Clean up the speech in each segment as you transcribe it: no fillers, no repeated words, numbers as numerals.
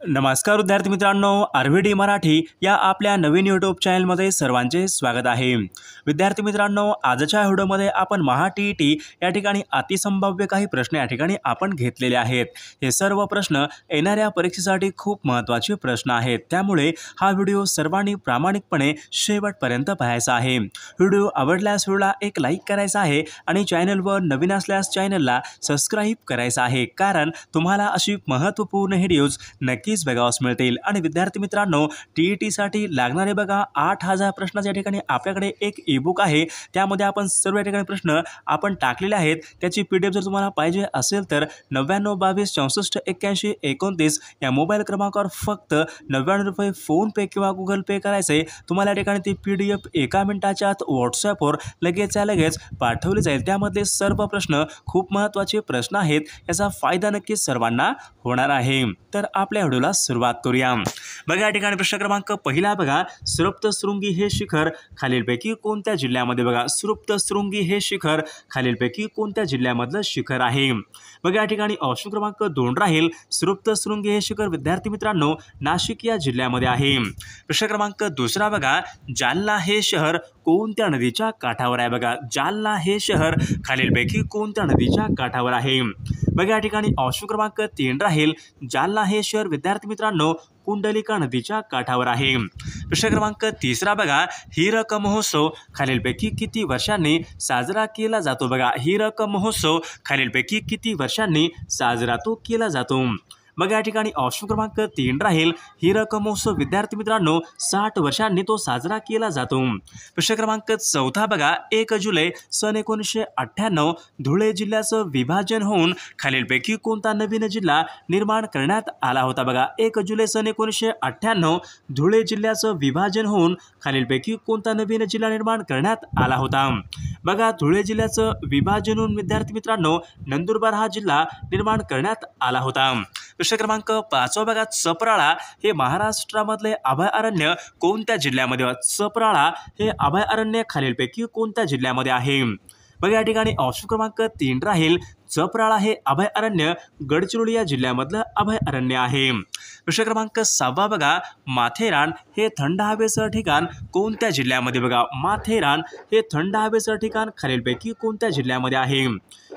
नमस्कार विद्यार्थी मित्रांनो, आरव्हीडी मराठी या आपल्या नवीन यूट्यूब चॅनलमध्ये सर्वांचे स्वागत आहे। विद्यार्थी मित्रांनो, आजच्या व्हिडिओमध्ये आपण महा-टी-ई-टी या ठिकाणी अतिसंभाव्य काही प्रश्न या ठिकाणी आपण घेतलेले आहेत। हे सर्व प्रश्न येणाऱ्या परीक्षेसाठी खूप महत्त्वाचे प्रश्न आहेत, त्यामुळे हा व्हिडिओ सर्वांनी प्रामाणिकपणे शेवटपर्यंत पाहायचा आहे। व्हिडिओ आवडल्यास व्हिडिओला एक लाईक करायचा आहे आणि चॅनलवर नवीन असल्यास चॅनलला सबस्क्राइब करायचं आहे, कारण तुम्हाला अशी महत्त्वपूर्ण व्हिडिओज नक्की बघावयास मिळतील। आणि विद्यार्थी मित्रांनो, टी-ई-टी साठी लागणारे बघा 8000 प्रश्नाच्या ठिकाणी आपल्याकडे एक ई-बुक आहे, त्यामध्ये आपण सर्व ठिकाणी प्रश्न आपण टाकलेले आहेत। त्याची पीडीएफ जर तुम्हाला पाहिजे असेल तर 9922648129 या मोबाईल क्रमांकावर फक्त 99 रुपये फोन पे किंवा गूगल पे करायचे। तुम्हाला या ठिकाणी ती पीडीएफ 1 मिनिटाच्या आत व्हॉट्सॲपवर लगेच पाठवली जाईल। त्यामध्ये सर्व प्रश्न खूप महत्त्वाचे प्रश्न आहेत, याचा फायदा नक्कीच सर्वांना होणार आहे। तर आपल्या व्हिडिओला सुरुवात करूया। बघा या ठिकाणी प्रश्न क्रमांक पहिला बघा, सप्तशृंगी हे शिखर खालीलपैकी कोणत्या जिल्ह्यामध्ये बघा सप्तशृंगी हे शिखर खालीलपैकी कोणत्या जिल्ह्यामधलं शिखर आहे। बघा या ठिकाणी ऑप्शन क्रमांक 2 राहील, सप्तशृंगी हे शिखर विद्यार्थी मित्रांनो नाशिक या जिल्ह्यामध्ये आहे। प्रश्न क्रमांक दुसरा बघा, जालना हे शहर कोणत्या नदीच्या काठावर आहे बघा जालना हे शहर खालीलपैकी कोणत्या नदीच्या काठावर आहे। बघा या ठिकाणी ऑप्शन क्रमांक 3 राहील, जालना हे शहर विद्यार्थी मित्रांनो कुंडलिका नदीच्या काठावर आहे। प्रश्न क्रमांक तिसरा बघा, हीरक महोत्सव खालीलपैकी किती वर्षांनी साजरा केला जातो बघा हीरक महोत्सव खालीलपैकी किती वर्षांनी साजरा केला जातो। बघा या ठिकाणी ऑप्शन क्रमांक 3 राहील, हीरक महोत्सव विद्यार्थी मित्रांनो 60 वर्षांनी तो साजरा केला जातो। प्रश्न क्रमांक 4 बघा, 1 जुलै सन 1998 धुळे जिल्ह्याचं विभाजन होऊन खालीलपैकी कोणता नवीन जिल्हा निर्माण करण्यात आला होता बघा 1 जुलै सन 1998 धुळे जिल्ह्याचं विभाजन होऊन खालीलपैकी कोणता नवीन जिल्हा निर्माण करण्यात आला होता। बघा धुळे जिल्ह्याचं विभाजन होऊन विद्यार्थी मित्रांनो नंदुरबार हा जिल्हा निर्माण करण्यात आला होता। प्रश्न क्रमांक 5 बघा, चपराळा हे महाराष्ट्रामधले अभयारण्य कोणत्या जिल्ह्यामध्ये चपराळा हे अभयारण्य खालीलपैकी कोणत्या जिल्ह्यामध्ये आहे। बघा या ठिकाणी ऑप्शन क्रमांक 3 राहील, चपराळा हे अभयारण्य गडचिरोली या जिल्ह्यामधलं अभयारण्य आहे। प्रश्न क्रमांक 6 बघा, माथेरान हे थंड हवेचं ठिकाण कोणत्या जिल्ह्यामध्ये बघा माथेरान हे थंड हवेचं ठिकाण खालीलपैकी कोणत्या जिल्ह्यामध्ये आहे।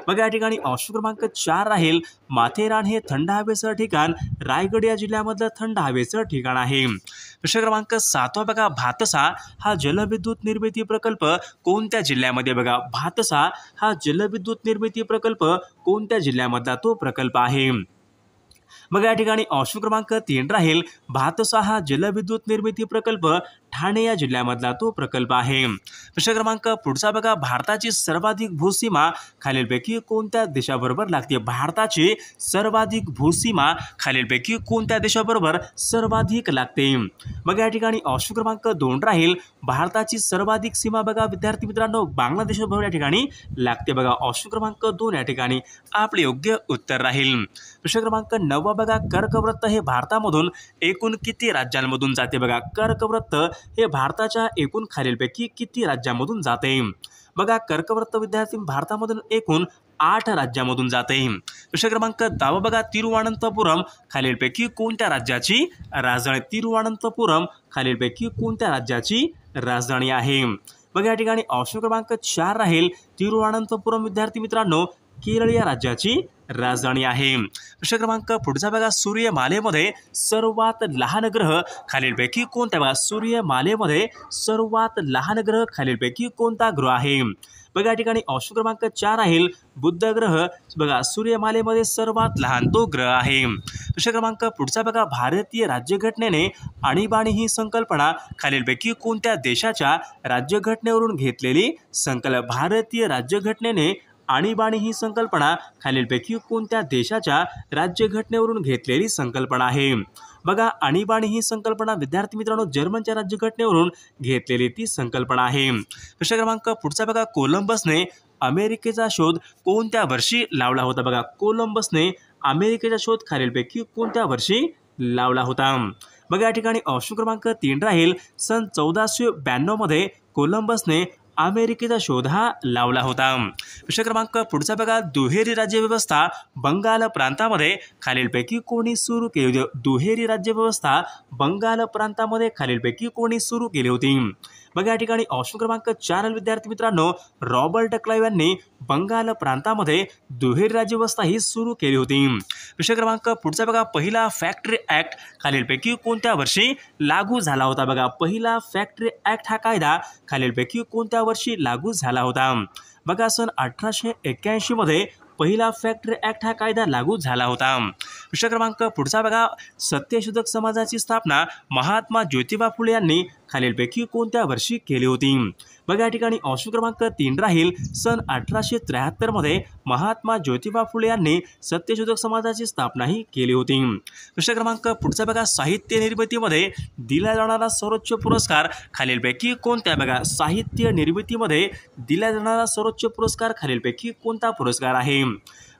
बघा या ठिकाणी ऑप्शन क्रमांक 4 राहील, माथेरान हे थंड हवेचं ठिकाण रायगड या जिल्ह्यामधलं थंड हवेचं ठिकाण आहे। प्रश्न क्रमांक 7 बघा, भातसा हा जलविद्युत निर्मिती प्रकल्प कोणत्या जिल्ह्यामध्ये बघा भातसा हा जलविद्युत निर्मिती प्रकल्प कोणत्या जिल्ह्यामधला तो प्रकल्प आहे। बघा या ठिकाणी ऑप्शन क्रमांक 3 राहील, भातसा हा जलविद्युत निर्मिती प्रकल्प ठाणे या जिल्ह्यामधला तो प्रकल्प आहे। प्रश्न क्रमांक पुढचा बघा, भारताची सर्वाधिक भूसीमा खालीलपैकी कोणत्या देशाबरोबर लागते भारताची सर्वाधिक भूसीमा खालीलपैकी कोणत्या देशाबरोबर सर्वाधिक लागते। बघा या ठिकाणी ऑप्शन क्रमांक 2 राहील, भारताची सर्वाधिक सीमा बघा विद्यार्थी मित्रांनो बांगलादेशाबरोबर या ठिकाणी लागते बघा ऑप्शन क्रमांक 2 या ठिकाणी आपले योग्य उत्तर राहील। प्रश्न क्रमांक 9 बघा, कर्कवृत्त हे भारतामधून एकूण किती राज्यांमधून जाते बघा कर्कवृत्त हे भारताच्या एकूण खालीलपैकी किती राज्यांमधून जाते। बघा कर्कवृत्त विद्यार्थी भारतामधून एकूण 8 राज्यांमधून जाते। प्रश्न क्रमांक 10 बघा, तिरुवनंतपुरम खालीलपैकी कोणत्या राज्याची राजधानी तिरुवनंतपुरम खालीलपैकी कोणत्या राज्याची राजधानी आहे। बघा या ठिकाणी ऑप्शन क्रमांक 4 राहील, तिरुवनंतपुरम विद्यार्थी मित्रांनो केरळ या राज्याची राजधानी आहे। प्रश्न क्रमांक पुढचा बघा, सूर्यमालेमध्ये सर्वात लहान ग्रह खालीलपैकी कोणता बघा सूर्यमालेमध्ये सर्वात लहान ग्रह खालीलपैकी कोणता ग्रह आहे। बघा या ठिकाणी ऑप्शन क्रमांक 4 राहील, बुध ग्रह बघा सूर्यमालेमध्ये सर्वात लहान तो ग्रह आहे। प्रश्न क्रमांक पुढचा बघा, भारतीय राज्यघटनेने आणीबाणी ही संकल्पना खालीलपैकी कोणत्या देशाच्या राज्यघटनेवरून घेतलेली संकल्पना भारतीय राज्यघटनेने आणीबाणी ही संकल्पना खालीलपैकी कोणत्या देशाच्या राज्यघटनेवरून घेतलेली संकल्पना आहे। बघा आणीबाणी ही संकल्पना विद्यार्थी मित्रांनो जर्मनच्या राज्यघटनेवरून घेतलेली ती संकल्पना आहे। प्रश्न क्रमांक पुढचा बघा, कोलंबसने अमेरिकेचा शोध कोणत्या वर्षी लावला होता बघा कोलंबसने अमेरिकेचा शोध खालीलपैकी कोणत्या वर्षी लावला होता। बघा या ठिकाणी ऑप्शन क्रमांक 3 राहील, सन 1492 मध्ये कोलंबसने अमेरिकेचा शोध हा लावला होता. प्रश्न क्रमांक पुढचा बघा, दुहेरी राज्यव्यवस्था बंगाल प्रांतामध्ये खालीलपैकी कोणी सुरू केली होती? दुहेरी राज्यव्यवस्था बंगाल प्रांतामध्ये खालीलपैकी कोणी सुरू केली होती? बघा या ठिकाणी ऑप्शन क्रमांक 4 विद्यार्थी मित्रांनो, रॉबर्ट क्लाइव्ह यांनी बंगाल प्रांतामध्ये दुहेरी राज्यव्यवस्था ही सुरू केली होती. प्रश्न क्रमांक पुढचा बघा, पहिला फॅक्टरी ऍक्ट खालीलपैकी कोणत्या वर्षी लागू झाला होता? बघा पहिला फॅक्टरी ऍक्ट हा कायदा खालीलपैकी कोणत्या वर्षी लागू झाला होता? बघा सन 1881 मध्ये पहिला फॅक्टरी ऍक्ट हा कायदा लागू झाला होता. प्रश्न क्रमांक पुढचा बघा, सत्यशोधक समाजाची स्थापना महात्मा ज्योतिबा फुले यांनी खालीलपैकी कोणत्या वर्षी केली होती? बघा या ठिकाणी ऑप्शन क्रमांक 3 राहील सन 1873 मध्ये महात्मा ज्योतिबा फुले यांनी सत्यशोधक समाजाची स्थापना ही केली होती. प्रश्न क्रमांक पुढचा बघा, साहित्य निर्मितीमध्ये दिला जाणारा सर्वोच्च पुरस्कार खालीलपैकी कोणत्या? बघा साहित्य निर्मितीमध्ये दिला जाणारा सर्वोच्च पुरस्कार खालीलपैकी कोणता पुरस्कार आहे?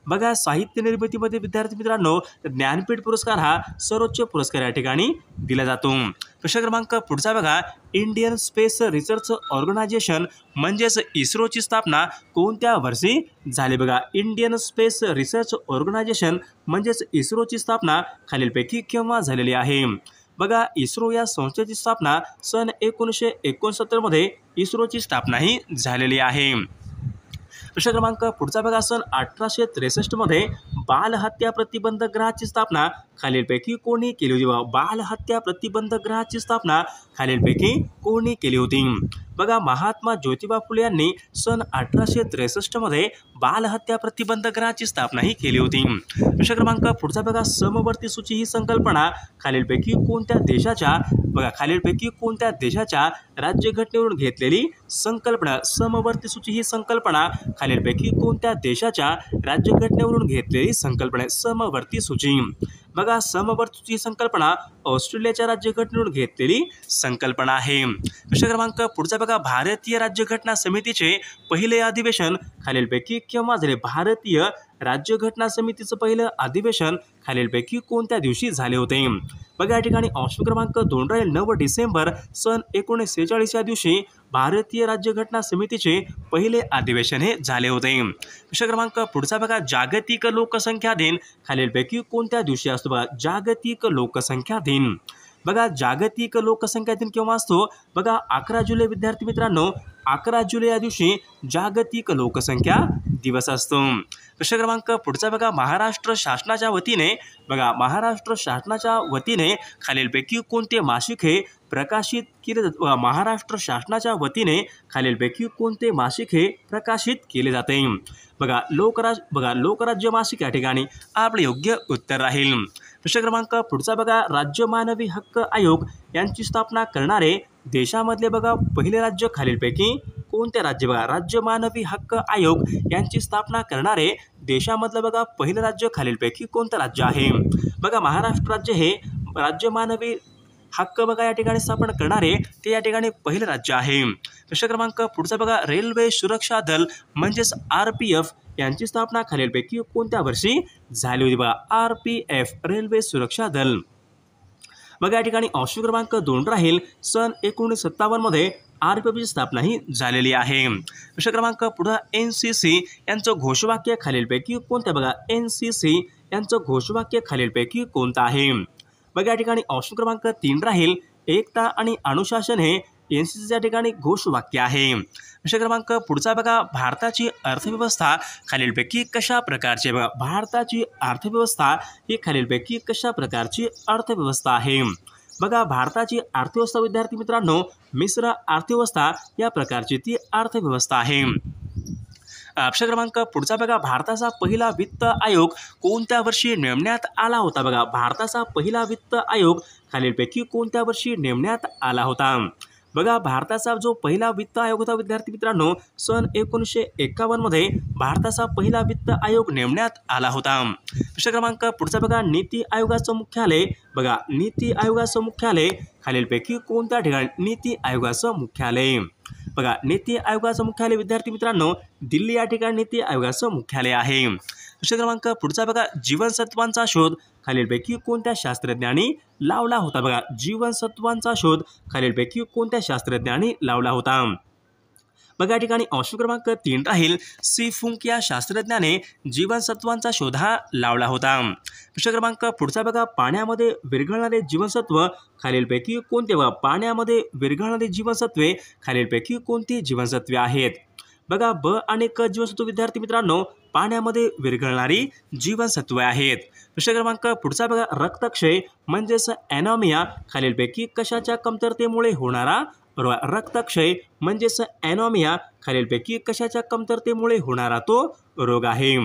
बघा साहित्य निर्मितीमध्ये विद्यार्थी मित्रांनो ज्ञानपीठ पुरस्कार हा सर्वोच्च पुरस्कार या ठिकाणी दिला जातो. प्रश्न क्रमांक पुढचा बघा, इंडियन स्पेस रिसर्च ऑर्गनायझेशन म्हणजेच इस्रोची स्थापना कोणत्या वर्षी झाली? बघा इंडियन स्पेस रिसर्च ऑर्गनायझेशन म्हणजेच इस्रोची स्थापना खालीलपैकी केव्हा झालेली आहे? बघा इस्रो या संस्थेची स्थापना सन 1969 मध्ये इस्रोची स्थापना ही झालेली आहे. प्रश्न क्रमांक पुढचा बघा, सन 1863 मध्ये बालहत्या प्रतिबंधक गृहाची स्थापना खालीलपैकी कोणी केली होती? बालहत्या प्रतिबंधक गृहाची स्थापना खालीलपैकी कोणी केली होती? बघा महात्मा ज्योतिबा फुले यांनी सन 1863 मध्ये बालहत्या प्रतिबंधक गृहाची स्थापना ही केली होती. प्रश्न क्रमांक पुढचा बघा, समवर्ती सूची ही संकल्पना खालीलपैकी कोणत्या देशाच्या खालीलपैकी कोणत्या देशाच्या राज्यघटनेवरून घेतलेली संकल्पना? समवर्ती सूची ही संकल्पना खालीलपैकी कोणत्या देशाच्या राज्यघटनेवरून घेतलेली संकल्पना आहे? समवर्ती सूची. बघा समवर्ती सूची संकल्पना ऑस्ट्रेलियाच्या राज्यघटनेवरून घेतलेली संकल्पना आहे. प्रश्न क्रमांक पुढचा बघा, भारतीय राज्यघटना समितीचे पहिले अधिवेशन खालीलपैकी केव्हा झाले? भारतीय राज्यघटना समितीचं पहिलं अधिवेशन खालीलपैकी कोणत्या दिवशी झाले होते? बघा या ठिकाणी ऑप्शन क्रमांक 2 राहील 9 डिसेंबर सन 1946 या दिवशी भारतीय राज्यघटना समितीचे पहिले अधिवेशन हे झाले होते. प्रश्न क्रमांक पुढचा बघा, जागतिक लोकसंख्या दिन खालीलपैकी कोणत्या दिवशी असतो? बघा जागतिक लोकसंख्या दिन. बघा जागतिक लोकसंख्या दिन केव्हा असतो? बघा 11 जुलै विद्यार्थी मित्रांनो, 11 जुलै या दिवशी जागतिक लोकसंख्या दिवस असतो. प्रश्न क्रमांक पुढचा बघा, महाराष्ट्र शासनाच्या वतीने खालीलपैकी कोणते मासिक हे प्रकाशित केले जाते? महाराष्ट्र शासनाच्या वतीने खालीलपैकी कोणते मासिक हे प्रकाशित केले जाते? बघा लोकराज्य मासिक या ठिकाणी आपले योग्य उत्तर राहील. प्रश्न क्रमांक पुढचा बघा, राज्य मानवी हक्क आयोग यांची स्थापना करणारे देशामधले बघा पहिले राज्य खालीलपैकी कोणते राज्य? बघा राज्य मानवी हक्क आयोग यांची स्थापना करणारे देशामधलं बघा पहिलं राज्य खालीलपैकी कोणतं राज्य आहे? बघा महाराष्ट्र राज्य हे राज्य मानवी हक्क बघा या ठिकाणी स्थापन करणारे ते या ठिकाणी पहिलं राज्य आहे. प्रश्न क्रमांक पुढचा बघा, रेल्वे सुरक्षा दल म्हणजेच RPF यांची स्थापना खालीलपैकी कोणत्या वर्षी झाली होती? बघा RPF रेल्वे सुरक्षा दल. बघा या ठिकाणी ऑप्शन क्रमांक 2 राहील सन 1957 मध्ये RPF ची स्थापना ही झालेली आहे. प्रश्न क्रमांक पुढे NCC यांचं घोषवाक्य खालीलपैकी कोणतं? बघा NCC यांचं घोषवाक्य खालीलपैकी कोणतं आहे? बघा या ठिकाणी ऑप्शन क्रमांक 3 राहील एकता आणि अनुशासन हे NCCच्या ठिकाणी घोषवाक्य आहे. प्रश्न क्रमांक पुढचा बघा, भारताची अर्थव्यवस्था खालीलपैकी कशा प्रकारची? बघा भारताची अर्थव्यवस्था ही खालीलपैकी कशा प्रकारची अर्थव्यवस्था आहे? बघा भारताची अर्थव्यवस्था विद्यार्थी मित्रांनो मिश्र अर्थव्यवस्था या प्रकारची ती अर्थव्यवस्था आहे. प्रश्न क्रमांक पुढचा बघा, भारताचा पहिला वित्त आयोग कोणत्या वर्षी नेमण्यात आला होता? बघा भारताचा पहिला वित्त आयोग खालीलपैकी कोणत्या वर्षी नेमण्यात आला होता? बघा भारताचा जो पहिला वित्त आयोग होता विद्यार्थी मित्रांनो सन 1951 मध्ये भारताचा पहिला वित्त आयोग नेमण्यात आला होता. प्रश्न क्रमांक पुढचा बघा, नीती आयोगाचं मुख्यालय बघा नीती आयोगाचं मुख्यालय खालीलपैकी कोणत्या ठिकाणी? नीती आयोगाचं मुख्यालय. बघा नीती आयोगाचं मुख्यालय विद्यार्थी मित्रांनो दिल्ली या ठिकाणी नीती आयोगाचं मुख्यालय आहे. प्रश्न क्रमांक पुढचा बघा, जीवनसत्वांचा शोध खालीलपैकी कोणत्या शास्त्रज्ञांनी लावला होता? बघा जीवनसत्वांचा शोध खालीलपैकी कोणत्या शास्त्रज्ञांनी लावला होता? बघा या ठिकाणी ऑप्शन क्रमांक 3 राहील सी फुंक या शास्त्रज्ञाने जीवनसत्वांचा शोध हा लावला होता। प्रश्न क्रमांक पुढचा बघा, पाण्यामध्ये विरघळणारे जीवनसत्व खालीलपैकी कोणते? बघा पाण्यामध्ये विरघळणारी जीवनसत्वे खालीलपैकी कोणती जीवनसत्वे आहेत? बघा ब आणि क जीवनसत्व विद्यार्थी मित्रांनो पाण्यामध्ये विरघळणारी जीवनसत्वे आहेत। प्रश्न क्रमांक पुढचा बघा, रक्तक्षय म्हणजेच ॲनोमिया खालीलपैकी कशाच्या कमतरतेमुळे होणारा रोग? रक्तक्षय म्हणजेच ॲनोमिया खालीलपैकी कशाच्या कमतरतेमुळे होणारा तो रोग आहे?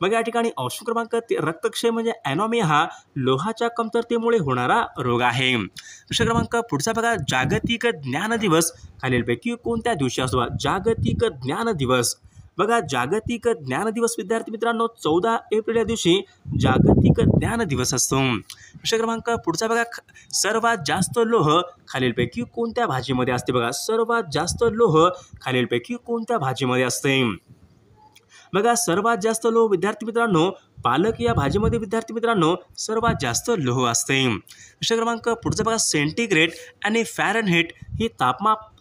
बघा या ठिकाणी ऑप्शन क्रमांक रक्तक्षय म्हणजे ॲनोमिया हा लोहाच्या कमतरतेमुळे होणारा रोग आहे। प्रश्न क्रमांक पुढचा बघा, जागतिक ज्ञान दिवस खालीलपैकी कोणत्या दिवशी असतो? जागतिक ज्ञान दिवस। बघा जागतिक ज्ञान दिवस विद्यार्थी मित्रांनो 14 एप्रिल या दिवशी जागतिक ज्ञान दिवस असतो। प्रश्न क्रमांक पुढचा बघा, सर्वात जास्त लोह खालीलपैकी कोणत्या भाजीमध्ये असते? बघा सर्वात जास्त लोह खालीलपैकी कोणत्या भाजीमध्ये असते? बघा सर्वात जास्त लोह विद्यार्थी मित्रांनो पालक या भाजीमध्ये विद्यार्थी मित्रांनो सर्वात जास्त लोह असते। प्रश्न क्रमांक पुढचा बघा, सेंटीग्रेड आणि फॅरनहीट ही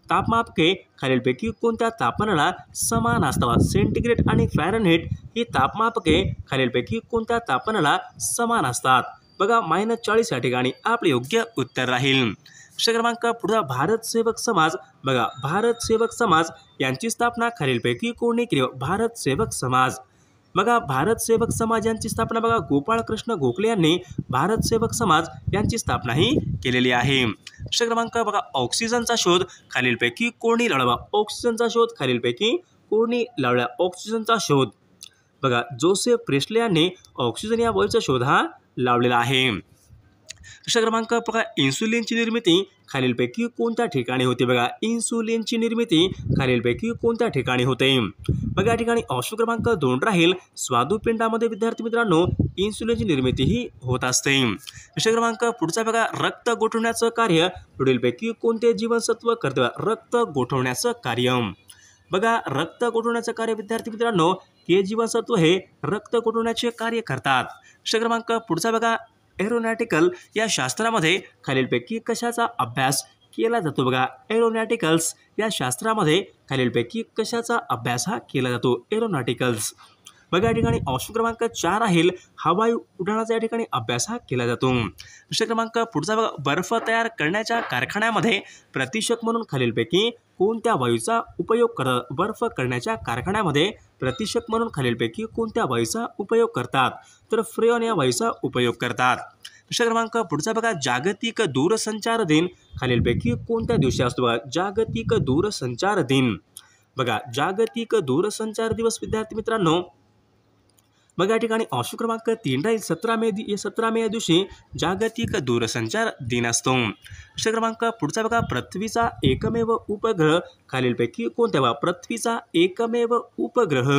तापमापके खालीलपैकी कोणत्या तापमानाला समान असतात? सेंटीग्रेड आणि फॅरनहीट ही तापमापके खालीलपैकी कोणत्या तापमानाला समान असतात? बघा -40 या ठिकाणी आपले योग्य उत्तर राहील। प्रश्न क्रमांक पुढचा, भारत सेवक समाज। बघा भारत सेवक समाज यांची स्थापना खालीलपैकी कोणी केली? भारत सेवक समाज। बघा भारत सेवक समाज यांची स्थापना बघा गोपाळ कृष्ण गोखले यांनी भारत सेवक समाज यांची स्थापना ही केलेली आहे। प्रश्न क्रमांक बघा, ऑक्सिजनचा शोध खालीलपैकी कोणी लावला? ऑक्सिजनचा शोध खालीलपैकी कोणी लावला? ऑक्सिजनचा शोध बघा जोसेफ प्रेस्ले यांनी ऑक्सिजन या वायूचा शोध हा लावलेला आहे। प्रश्न क्रमांक बघा, इन्सुलिनची निर्मिती खालीलपैकी कोणत्या ठिकाणी होते? बघा इन्सुलिनची निर्मिती खालीलपैकी कोणत्या ठिकाणी होते? बघा या ठिकाणी ऑप्शन क्रमांक 2 राहील स्वादुपिंडामध्ये विद्यार्थी मित्रांनो इन्सुलिनची निर्मिती ही होत असते। प्रश्न क्रमांक पुढचा बघा, रक्त गोठवण्याचं कार्य पुढीलपैकी कोणते जीवनसत्व करते? रक्त गोठवण्याचं कार्य। बघा रक्त गोठवण्याचं कार्य विद्यार्थी मित्रांनो के जीवनसत्व हे रक्त गोठवण्याचे कार्य करतात। प्रश्न क्रमांक पुढचा बघा, एरोनॉटिकल या शास्त्रामध्ये खालीलपैकी कशाचा अभ्यास केला जातो? बघा एरोनॉटिकल्स या शास्त्रामध्ये खालीलपैकी कशाचा अभ्यास हा केला जातो? एरोनॉटिकल्स। बघा या ठिकाणी ऑप्शन क्रमांक 4 राहील हवाई उड्डाणाचा या ठिकाणी अभ्यास हा केला जातो। प्रश्न क्रमांक पुढचा बघा, बर्फ तयार करण्याच्या कारखान्यामध्ये प्रतिशक म्हणून खालीलपैकी कोणत्या वायूचा उपयोग करतात? बर्फ करण्याच्या कारखान्यामध्ये प्रतिशक म्हणून खालीलपैकी कोणत्या वायूचा उपयोग करतात? तर फ्रेऑन या वायूचा उपयोग करतात। प्रश्न क्रमांक पुढचा बघा, जागतिक दूरसंचार दिन खालीलपैकी कोणत्या दिवशी असतो? बघा जागतिक दूरसंचार दिन। बघा जागतिक दूरसंचार दिवस विद्यार्थी मित्रांनो बघा या ठिकाणी ऑप्शन क्रमांक 3 राहील 17 मे या दिवशी जागतिक दूरसंचार दिन असतो। प्रश्न क्रमांक पुढचा बघा, पृथ्वीचा एकमेव उपग्रह खालीलपैकी कोणत्या? बघा पृथ्वीचा एकमेव उपग्रह।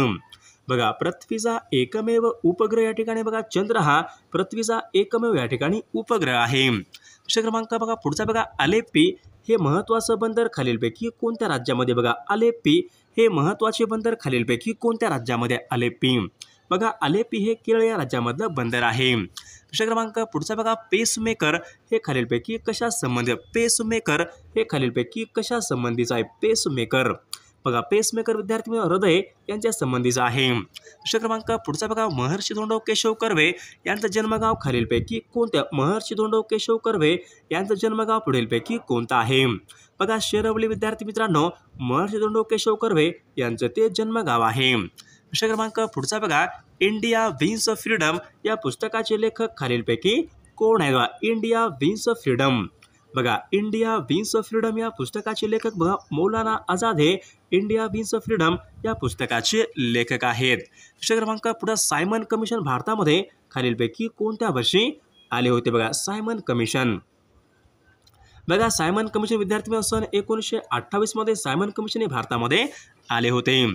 बघा पृथ्वीचा एकमेव उपग्रह या ठिकाणी बघा चंद्र हा पृथ्वीचा एकमेव या ठिकाणी उपग्रह आहे। प्रश्न क्रमांक बघा पुढचा बघा, अलेप्पी हे महत्त्वाचं बंदर खालीलपैकी कोणत्या राज्यामध्ये? बघा अलेप्पी हे महत्त्वाचे बंदर खालीलपैकी कोणत्या राज्यामध्ये? अलेप्पी। बघा अलेप्पी हे केरळ या राज्यामधलं बंदर आहे। प्रश्न क्रमांक पुढचा बघा, पेसमेकर हे खालीलपैकी कशा संबंधित? पेसमेकर हे खालीलपैकी कशा संबंधीचं आहे? पेसमेकर। बघा पेसमेकर विद्यार्थी हृदय यांच्या संबंधीचा आहे। प्रश्न क्रमांक पुढचा बघा, महर्षी धोंडो केशव कर्वे यांचं जन्मगाव खालीलपैकी कोणत्या? महर्षी धोंडो केशव कर्वे यांचं जन्मगाव पुढीलपैकी कोणतं आहे? बघा शेरवली विद्यार्थी मित्रांनो महर्षी धोंडो केशव कर्वे यांचं ते जन्मगाव आहे। प्रश्न क्रमांक पुढचा बघा, इंडिया विन्स ऑफ फ्रीडम या पुस्तकाचे लेखक खालीलपैकी कोण आहे? बघा इंडिया विन्स ऑफ फ्रीडम। बघा इंडिया विन्स ऑफ फ्रीडम या पुस्तकाचे लेखक बघा मौलाना आझाद हे इंडिया विन्स ऑफ फ्रीडम या पुस्तकाचे लेखक आहेत। प्रश्न क्रमांक पुढे, सायमन कमिशन भारतामध्ये खालीलपैकी कोणत्या वर्षी आले होते? बघा सायमन कमिशन। बघा सायमन कमिशन विद्यार्थी सन 1928 मध्ये सायमन कमिशन हे भारतामध्ये आले होते।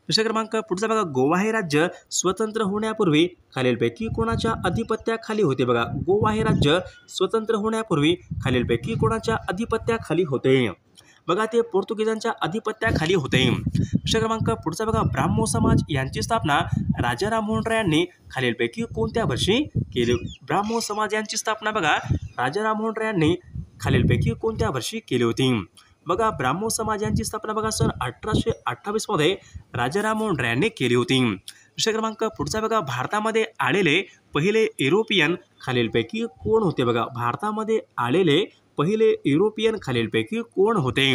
प्रश्न क्रमांक पुढचा बघा, गोवा हे राज्य स्वतंत्र होण्यापूर्वी खालीलपैकी कोणाच्या अधिपत्याखाली होते? बघा गोवा हे राज्य स्वतंत्र होण्यापूर्वी खालीलपैकी कोणाच्या अधिपत्याखाली होते? बघा ते पोर्तुगीजांच्या अधिपत्याखाली होते। प्रश्न क्रमांक पुढचा बघा, ब्राह्मो समाज यांची स्थापना राजा राममोहन राय यांनी खालीलपैकी कोणत्या वर्षी केली? ब्राह्मो समाज यांची स्थापना बघा राजा राममोहन राय यांनी खालीलपैकी कोणत्या वर्षी केली होती? बघा ब्राह्मो समाज यांची स्थापना बघा सन 1828 मध्ये राजा राममोहन रायांनी केली होती. विषय क्रमांक पुढचा बघा, भारतामध्ये आलेले पहिले युरोपियन खालीलपैकी कोण होते? बघा भारतामध्ये आलेले पहिले युरोपियन खालीलपैकी कोण होते?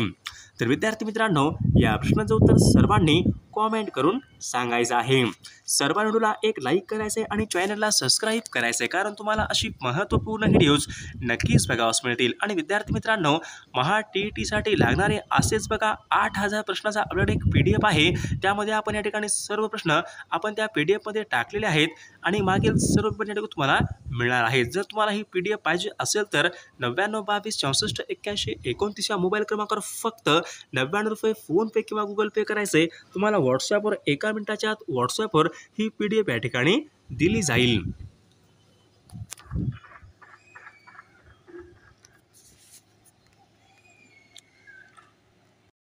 तर विद्यार्थी मित्रांनो, या प्रश्नाचं उत्तर सर्वांनी कॉमेंट करून सांगायचं आहे. सर्व व्हिडिओला एक लाईक करायचं आहे आणि चॅनलला सबस्क्राईब करायचं आहे, कारण तुम्हाला अशी महत्त्वपूर्ण व्हिडिओज नक्कीच बघावयास मिळतील. आणि विद्यार्थी मित्रांनो, महा TETसाठी लागणारे असेच बघा 8000 प्रश्नाचा आपल्याकडे एक PDF आहे. त्यामध्ये आपण या ठिकाणी सर्व प्रश्न आपण त्या PDF मध्ये टाकलेले आहेत आणि मागील सर्व पेपर तुम्हाला मिळणार आहेत. जर तुम्हाला ही PDF पाहिजे असेल तर 99 22 64 81 29 या मोबाईल क्रमांकावर फक्त 99 रुपये फोनपे किंवा गुगल पे करायचे. तुम्हाला व्हॉट्सॲपवर 1 मिनिटाच्या आत व्हॉट्सॲपवर ही PDF या ठिकाणी दिली जाईल.